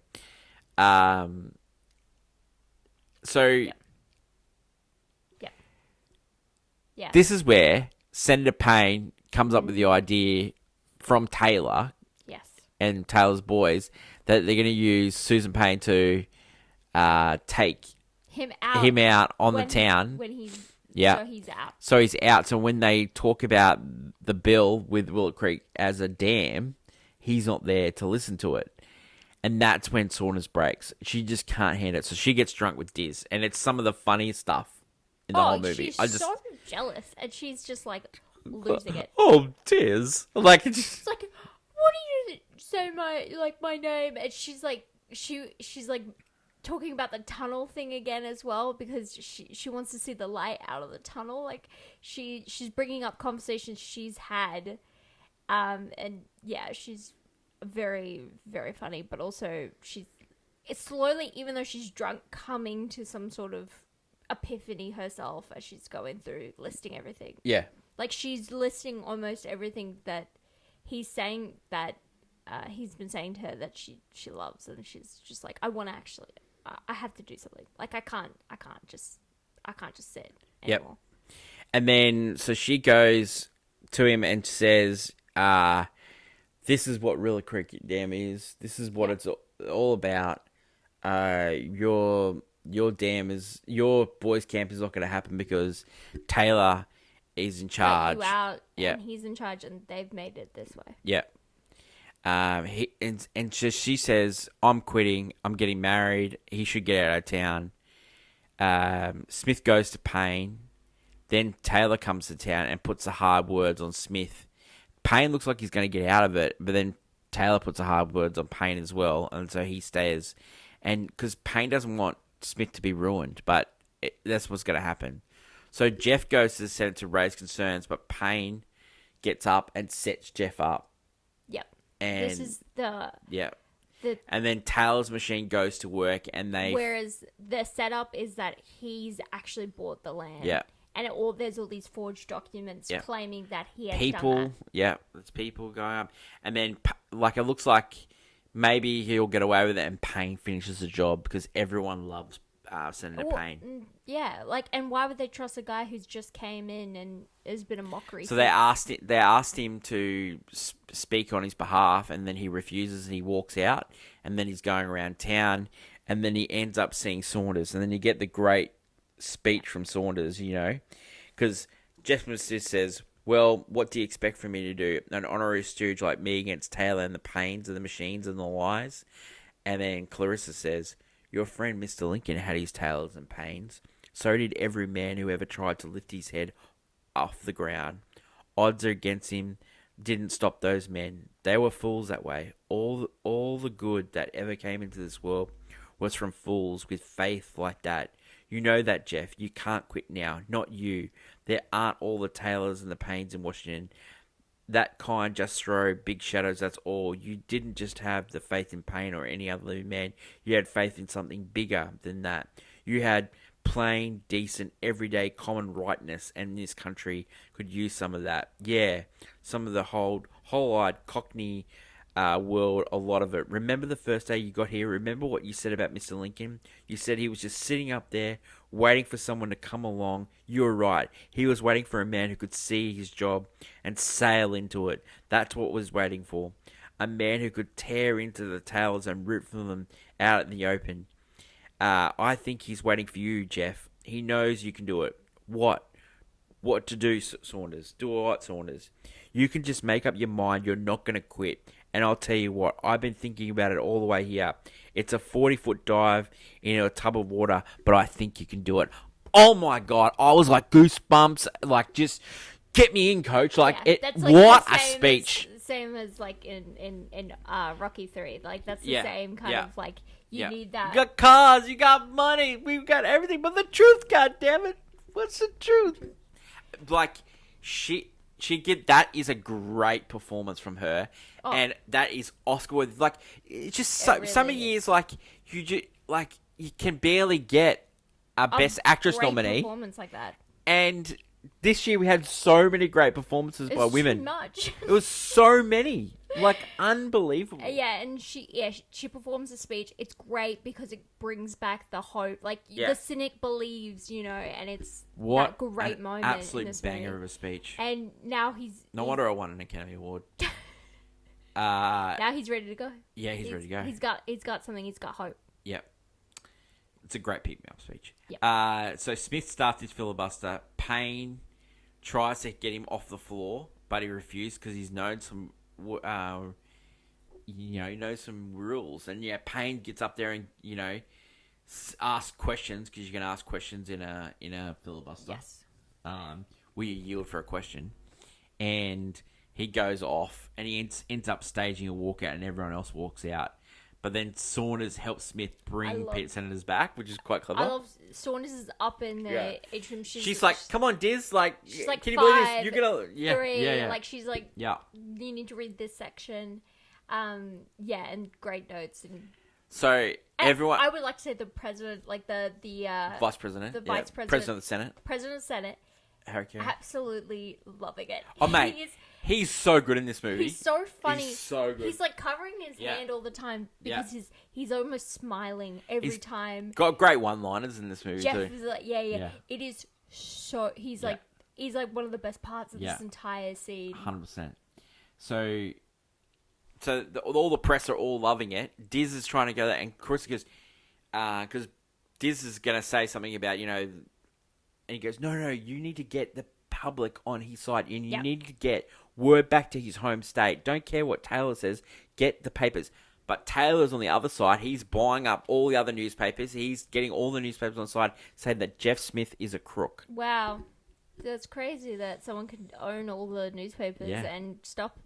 Yeah. This is where Senator Payne comes up with the idea from Taylor Yes. and Taylor's boys that they're going to use Susan Payne to take Him out. on the when town. When he's... Yeah. So he's out. So he's out. So when they talk about the bill with Willett Creek as a dam, he's not there to listen to it. And that's when Saunders breaks. She just can't handle it. So she gets drunk with Diz. And it's some of the funniest stuff in the whole movie. She's so jealous. And she's just like losing it. Oh, Diz. Like, It's like, what do you say my name? And she's like, she's like talking about the tunnel thing again as well because she wants to see the light out of the tunnel. Like she's bringing up conversations she's had, and yeah, she's very, very funny. But also it's slowly, even though she's drunk, coming to some sort of epiphany herself as she's going through listing everything. yeah. Like she's listing almost everything that he's saying that he's been saying to her that she loves, and she's just like, I want to actually, I have to do something. Like I can't just sit anymore. Yep. And then so she goes to him and says, "This is what Rilla Creek Dam is. This is what it's all about. Your dam is your boys' camp is not going to happen because Taylor is in charge. Let you out, Yeah. and he's in charge, and they've made it this way. Yeah. She says, I'm quitting. I'm getting married. He should get out of town. Smith goes to Payne. Then Taylor comes to town and puts the hard words on Smith. Payne looks like he's going to get out of it, but then Taylor puts the hard words on Payne as well, and so he stays. And because Payne doesn't want Smith to be ruined, but that's what's going to happen. So Jeff goes to the Senate to raise concerns, but Payne gets up and sets Jeff up. Yep. And This is the and then Taylor's machine goes to work, and whereas the setup is that he's actually bought the land. Yeah. And there's all these forged documents claiming that he has people, done that. yeah, there's people going up, and then like it looks like maybe he'll get away with it, and Payne finishes the job because everyone loves Senator Payne. Yeah, like, and why would they trust a guy who's just came in and has been a mockery? So they asked him to speak on his behalf, and then he refuses, and he walks out, and then he's going around town, and then he ends up seeing Saunders, and then you get the great speech from Saunders, you know, because Jeff Smith says, well, what do you expect from me to do? An honorary stooge like me against Taylor and the Paynes and the machines and the lies? And then Clarissa says, your friend Mr. Lincoln had his Taylors and Paynes. So did every man who ever tried to lift his head off the ground. Odds are against him. Didn't stop those men. They were fools that way. All the good that ever came into this world was from fools with faith like that. You know that, Jeff. You can't quit now. Not you. There aren't all the Taylors and the Paynes in Washington. That kind just throw big shadows, that's all. You didn't just have the faith in Payne or any other living man. You had faith in something bigger than that. You had plain, decent, everyday common rightness, and this country could use some of that. Yeah, some of the whole-eyed Cockney world a lot of it. Remember the first day you got here? Remember what you said about Mr. Lincoln? You said he was just sitting up there waiting for someone to come along. You were right. He was waiting for a man who could see his job and sail into it. That's what was waiting for. A man who could tear into the tails and rip from them out in the open. I think he's waiting for you, Jeff. He knows you can do it. What? What to do, Saunders? Do what, Saunders? You can just make up your mind you're not going to quit. And I'll tell you what, I've been thinking about it all the way here. It's a 40-foot dive into a tub of water, but I think you can do it. Oh my God, I was like goosebumps. Like, just get me in, coach. Like, that's like what the a same speech. Same as like in Rocky 3. Like, that's the same kind of like, you need that. You got cars, you got money, we've got everything, but the truth, goddammit. What's the truth? Like, that is a great performance from her, and that is Oscar worthy. Like, it's just so really many years, like you can barely get a Best Actress great nominee, performance like that. and this year we had so many great performances by women. Too much. It was so many, like, unbelievable. Yeah, and she performs the speech. It's great because it brings back the hope. Like, the cynic believes, and it's that great moment. Absolute in this banger movie. of a speech. And now he's No wonder I won an Academy Award. now he's ready to go. Yeah, he's ready to go. He's got something. He's got hope. Yep. It's a great pick-me-up speech. Yep. So Smith starts his filibuster. Payne tries to get him off the floor, but he refused because he's known some, he knows some rules. And Payne gets up there and asks questions, because you can ask questions in a filibuster. Yes. Will you yield for a question? And he goes off, and he ends up staging a walkout, and everyone else walks out. But then Saunders helps Smith bring Pete Senators back, which is quite clever. I love Saunders is up in the atrium. She's like, "Come on, Diz! Like, she's like, can you 5, believe this? You're gonna, 3. Like, she's like, yeah. You need to read this section. And great notes. And everyone, I would like to say the president, like the vice president, president of the Senate, president of the Senate, Harry Carey, absolutely loving it. Oh mate, he's so good in this movie. He's so funny. He's so good. He's like covering his hand all the time because he's almost smiling every time. Got great one-liners in this movie Jeff too. is like, yeah. It is so. He's like one of the best parts of this entire scene. 100%. So all the press are all loving it. Diz is trying to go there, and Chris goes, because Diz is going to say something about, and he goes, no, you need to get the public on his side, and you need to get word back to his home state. Don't care what Taylor says, get the papers. But Taylor's on the other side. He's buying up all the other newspapers. He's getting all the newspapers on the side, saying that Jeff Smith is a crook. Wow. That's crazy that someone could own all the newspapers and stop,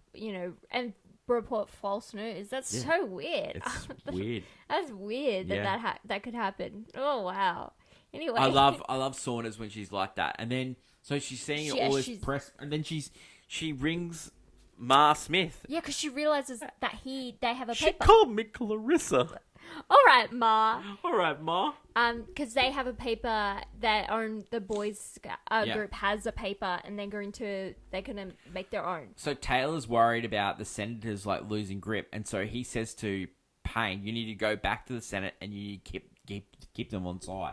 and report false news. That's so weird. It's weird. That's weird that could happen. Oh wow. Anyway, I love Saunders when she's like that, and then so she's seeing all this press, and then she rings Ma Smith. Yeah, because she realizes that they have a paper. She called me Clarissa. All right, Ma. Because they have a paper that the boys group has a paper, and they're gonna make their own. So Taylor's worried about the senators like losing grip, and so he says to Payne, "You need to go back to the Senate, and you need to keep them on side."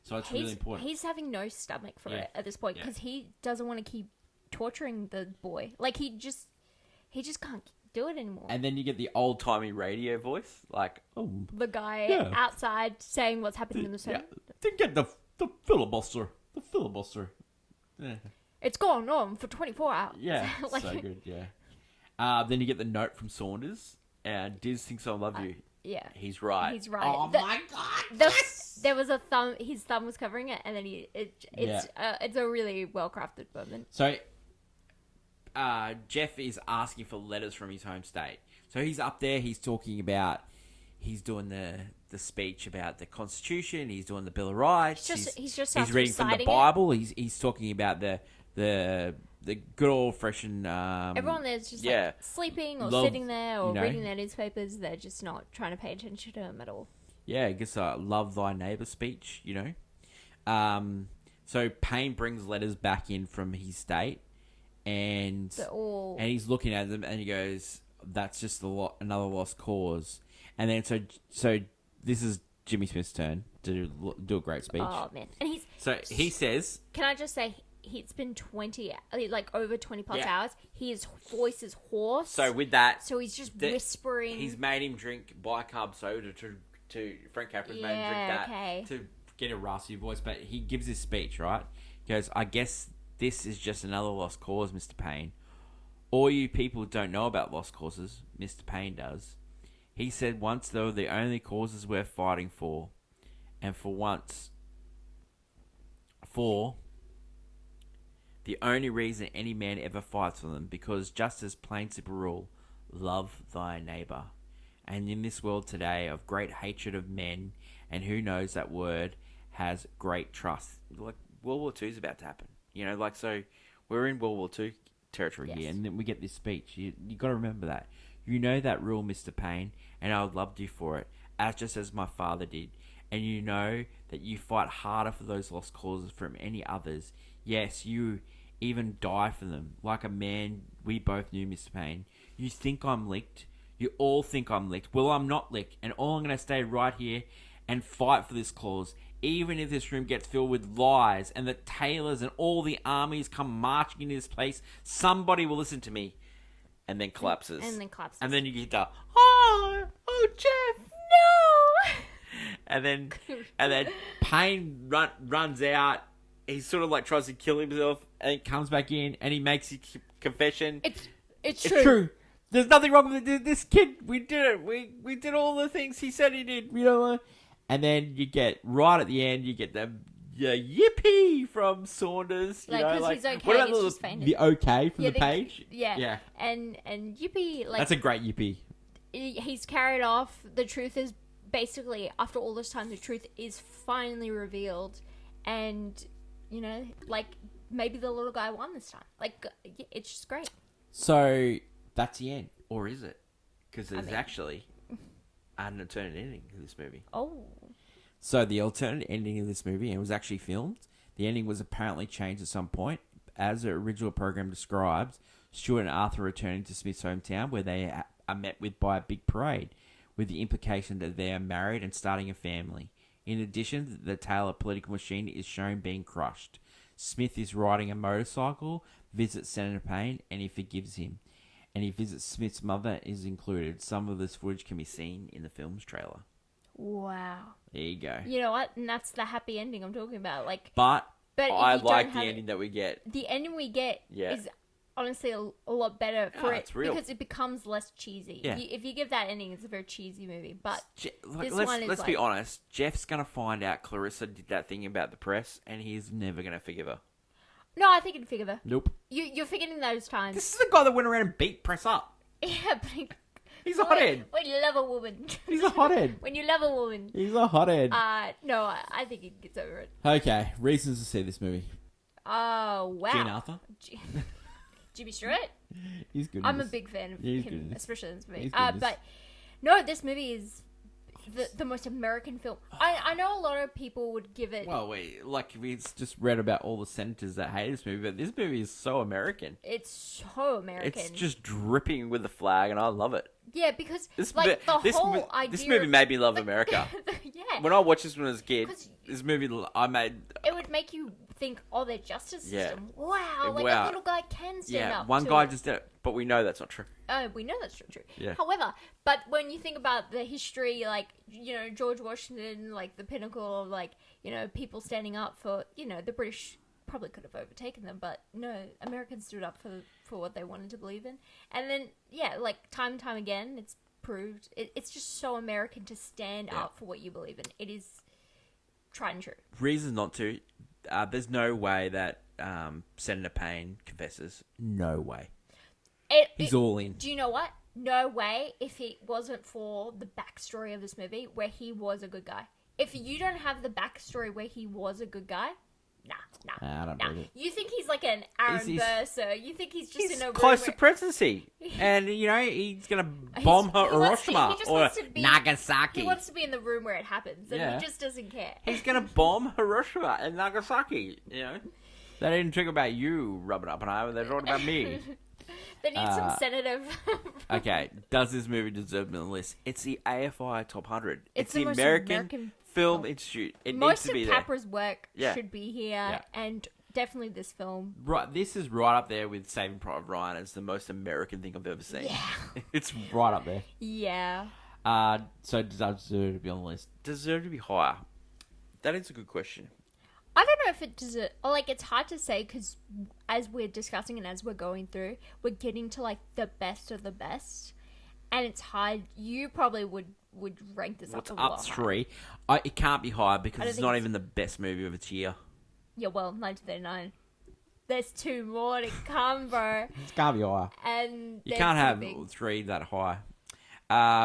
So it's really important. He's having no stomach for it at this point because he doesn't want to keep torturing the boy. Like he just can't do it anymore. And then you get the old timey radio voice, like, "Oh, the guy outside saying what's happening in the Senate. To get the filibuster, Yeah. It's gone on for 24 hours. Yeah, like, so good. Yeah. Then you get the note from Saunders. Diz thinks I love you. Yeah, he's right. Oh my god! There was a thumb. His thumb was covering it, and then it's a really well crafted moment. So, Jeff is asking for letters from his home state. So he's up there. He's talking about. He's doing the speech about the Constitution. He's doing the Bill of Rights. He's reading from the Bible. He's talking about the good old freshen. Everyone there's just like sleeping or sitting there or reading their newspapers. They're just not trying to pay attention to him at all. Yeah, I guess love thy neighbour speech. So Payne brings letters back in from his state, and he's looking at them, and he goes, that's just another lost cause. And then so this is Jimmy Smith's turn to do a great speech. Oh man, and He says, Can I just say, it's been 20, like over 20 plus Yeah. hours. His voice is hoarse. so with that, So he's just whispering. he's made him drink bicarb soda to Frank Capra's made him drink that okay. to get a raspy voice. But he gives his speech, right? He goes, I guess this is just another lost cause, Mr. Payne. All you people don't know about lost causes. Mr. Payne does. He said once they were the only causes we're fighting for. And for the only reason any man ever fights for them, because just as plain simple rule, love thy neighbour. And in this world today of great hatred of men, and who knows that word has great trust. Like World War II is about to happen. So we're in World War II territory here, and then we get this speech. You got to remember that. You know that rule, Mr. Payne, and I loved you for it, just as my father did. And you know that you fight harder for those lost causes from any others. Yes, you even die for them. Like a man we both knew, Mr. Payne. You think I'm licked. You all think I'm licked. Well, I'm not licked. And all I'm going to stay right here and fight for this cause. Even if this room gets filled with lies and the tailors and all the armies come marching into this place, somebody will listen to me. And then collapses. And then you get the, oh, Jeff, no! And then Payne runs out. He sort of like tries to kill himself, and he comes back in, and he makes his confession. It's true. There's nothing wrong with this kid. We did it. We did all the things he said he did. And then you get right at the end, you get the yippee from Saunders. He's okay. What about he's just fainted. the okay from the page? Yeah. And yippee, that's a great yippee. He's carried off. The truth is basically, after all this time, the truth is finally revealed, and maybe the little guy won this time. It's just great. So that's the end, or is it? Because there's actually an alternate ending to this movie. Oh. So the alternate ending of this movie, and it was actually filmed. The ending was apparently changed at some point, as the original program describes. Stuart and Arthur returning to Smith's hometown, where they are met with by a big parade, with the implication that they are married and starting a family. In addition, the tale of political machine is shown being crushed. Smith is riding a motorcycle, visits Senator Payne, and he forgives him. And he visits Smith's mother is included. Some of this footage can be seen in the film's trailer. Wow. There you go. You know what? And that's the happy ending I'm talking about. But I like the ending ending that we get. The ending we get is honestly a lot better for it, because it becomes less cheesy. Yeah. If you give that ending, it's a very cheesy movie. But let's be honest. Jeff's gonna find out Clarissa did that thing about the press, and he's never gonna forgive her. No, I think he'd forgive her. Nope. You're forgetting those times. This is the guy that went around and beat press up. Yeah, but he's a hothead. When you love a woman. He's a hothead. When you love a woman. He's a hothead. No, I think he gets over it. Okay, reasons to see this movie. Oh, wow. Gene Arthur. Jimmy Stewart. He's good. I'm a big fan of him, good. especially in this movie. He's good. But no, this movie is the most American film. I know a lot of people would give it. Well, we just read about all the senators that hate this movie, but this movie is so American. It's so American. It's just dripping with the flag, and I love it. Yeah, because This movie made me love America. Yeah. When I watched this when I was a kid, this movie it would make you think, oh, their justice system. Wow, a little guy can stand up. One guy just did it, but we know that's not true. We know that's not true. Yeah. However, but when you think about the history, George Washington, the pinnacle of people standing up for, the British probably could have overtaken them, but no, Americans stood up for what they wanted to believe in. And then, time and time again, it's proved, it's just so American to stand up for what you believe in. It is tried and true. Reasons not to. There's no way that Senator Payne confesses. No way. He's all in. Do you know what? No way if it wasn't for the backstory of this movie where he was a good guy. If you don't have the backstory where he was a good guy, nah. I don't believe it. You think he's like an Aaron Burr, you think he's just in a room close to presidency. And, he's going to bomb Hiroshima or Nagasaki. He wants to be in the room where it happens, and he just doesn't care. He's going to bomb Hiroshima and Nagasaki, They didn't talk about you rubbing up on him, they're talking about me. They need some sedative. Okay, does this movie deserve to be on the list? It's the AFI Top 100. It's the most American Film Institute. It needs Most to be of there. Capra's work should be here, and definitely this film. Right, this is right up there with Saving Private Ryan as the most American thing I've ever seen. Yeah. It's Right up there. Yeah. So does that deserve to be on the list? deserve to be higher. That is a good question. I don't know if it does it, or like it's hard to say because as we're discussing and as we're going through, we're getting to like the best of the best, and it's hard. You probably would rank this What's up a lot up higher. 3? It can't be higher because it's think not it's- even the best movie of its year. Yeah, well, 1939. There's 2 more to come, bro, It's gotta be higher. and You they're can't too have big. 3 that high.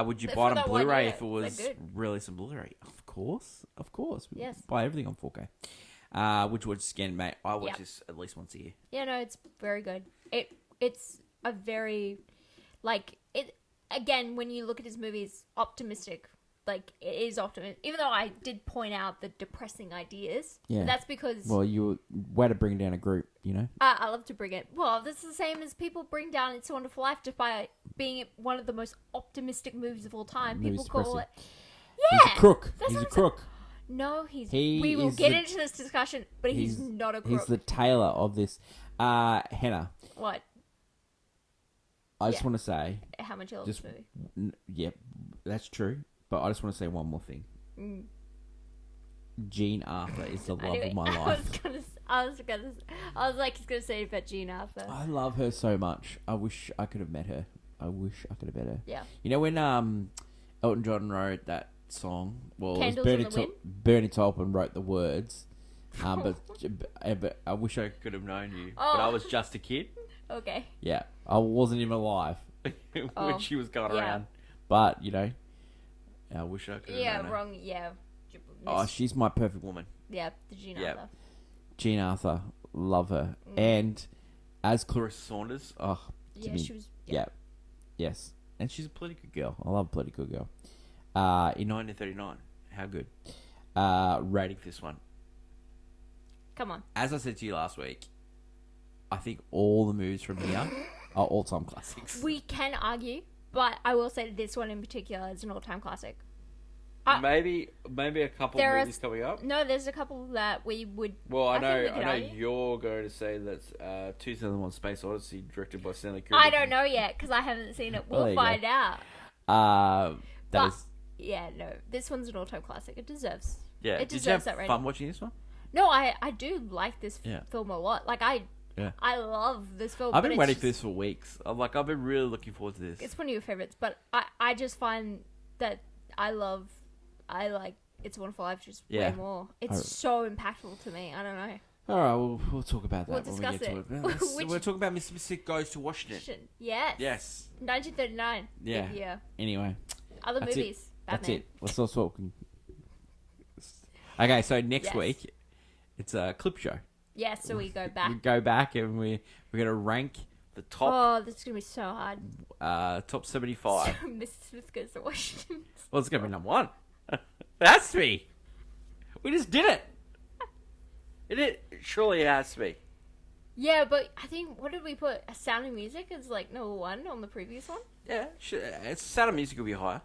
Would you But buy for it on that 1 Blu-ray year, if it was they're good. released on Blu-ray? Of course. We Yes. buy everything on 4K. Would you watch this again, mate? I watch Yep. this at least once a year. Yeah, no, it's very good. It's a very like it again when you look at his movies, optimistic. Like it is optimistic. Even though I did point out the depressing ideas, Yeah. that's because Well, you way to bring down a group, you know. I love to bring it. Well, this is the same as people bring down It's a Wonderful Life just by being one of the most optimistic movies of all time. Movie's People call it. depressing. Yeah, He's a crook. that's He's a what I'm saying. crook. No, He we will is get the- into this discussion, but he's not a crook. He's the tailor of this. Hannah, What? I just Yeah. want to say, How much you love just this movie? yeah, that's true. But I just want to say one more thing. Mm. Jean Arthur is the love Anyway, of my I life. was like, he's gonna say about Jean Arthur. I love her so much. I wish I could have met her. Yeah. You know when Elton John wrote that song? Well, Candles it in was the Wind? Bernie Taupin wrote the words. But I wish I Could have known you, Oh. but I was just a kid Okay. yeah, I wasn't even alive. when Oh, she was going yeah. around. But you know, I wish I could have Yeah, known her. wrong. Yeah. Oh, she's my perfect woman. Yeah, the Jean Yeah. Arthur. Jean Arthur, love her. Mm. And as Clarissa Saunders. oh, to Yeah, me, she was. yeah, yes, and she's a political girl. I love a political girl. In 1939. How good. Rating for this one. Come on. As I said to you last week, I think all the movies from here are all-time classics. We can argue, but I will say this one in particular is an all-time classic. Maybe a couple There are movies coming up. No, there's a couple that we would. Well, I think we could know argue. you're going to say that's 2001: Space Odyssey, directed by Stanley Kubrick. I don't know yet because I haven't seen it. Well, there We'll you find out. That But is yeah, no, this one's an all-time classic. It deserves. Yeah, It did you deserves have that fun rating. watching this one? No, I do like this Yeah. film a lot. Like Yeah. I love this film. I've but been it's waiting just- for this for weeks. I've been really looking forward to this. It's one of your favorites, but I just find that I like It's a Wonderful Life just Yeah. way more. It's I- so impactful to me. I don't know. all right. We'll talk about that We'll when we discuss get it. to it. Which- We're talking about Mr. Sick Goes to Washington. Yes. Yes. 1939. Yeah. Good year. Anyway, Other That's it. movies. that's Batman. it. Let's not talk. Okay, so next Yes. week it's a clip show. Yes, so we go We back. go back and we're gonna rank The top Oh, this is gonna be so hard. top 75. Mrs. Smith Goes to Washington. Well, it's gonna be number 1. That's to be. We just did it. Surely it has to be. Yeah, but I think what did we put? A Sound of Music is like number 1 on the previous one. Yeah, it's Sound of Music will be higher.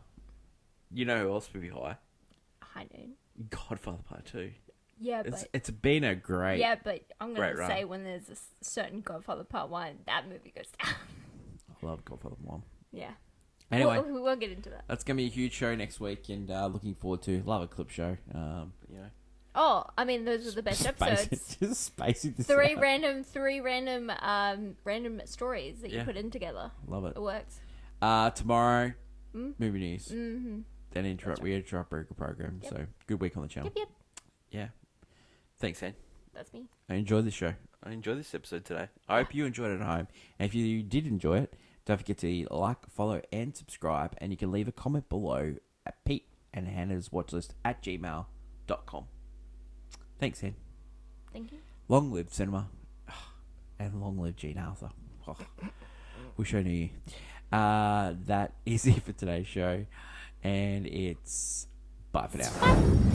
You know who else will be higher? I know. Godfather Part 2. Yeah, but It's been a great. yeah, but I'm gonna Great say run. when there's a certain Godfather Part 1, that movie goes down. I love Godfather 1. Yeah. Anyway, we won't get into that. that's gonna be a huge show next week, and looking forward to. Love a clip show. You know, Oh, I mean, those were the best episodes. Just spacing this Three out. random stories that you Yeah. put in together. Love it. It works. Tomorrow, Mm? movie news. Mm-hmm. Then we interrupt breaker program. Yep. So good week on the channel. Yep. Yeah. Thanks, Anne. That's me. I enjoyed this show. I enjoyed this episode today. I hope you enjoyed it at home. And if you did enjoy it, don't forget to like, follow, and subscribe. And you can leave a comment below at Pete and Hannah's Watchlist at gmail.com. Thanks, Anne. Thank you. Long live cinema. And long live Jean Arthur. Oh, wish I knew you. That is it for today's show. And it's bye for now. Bye.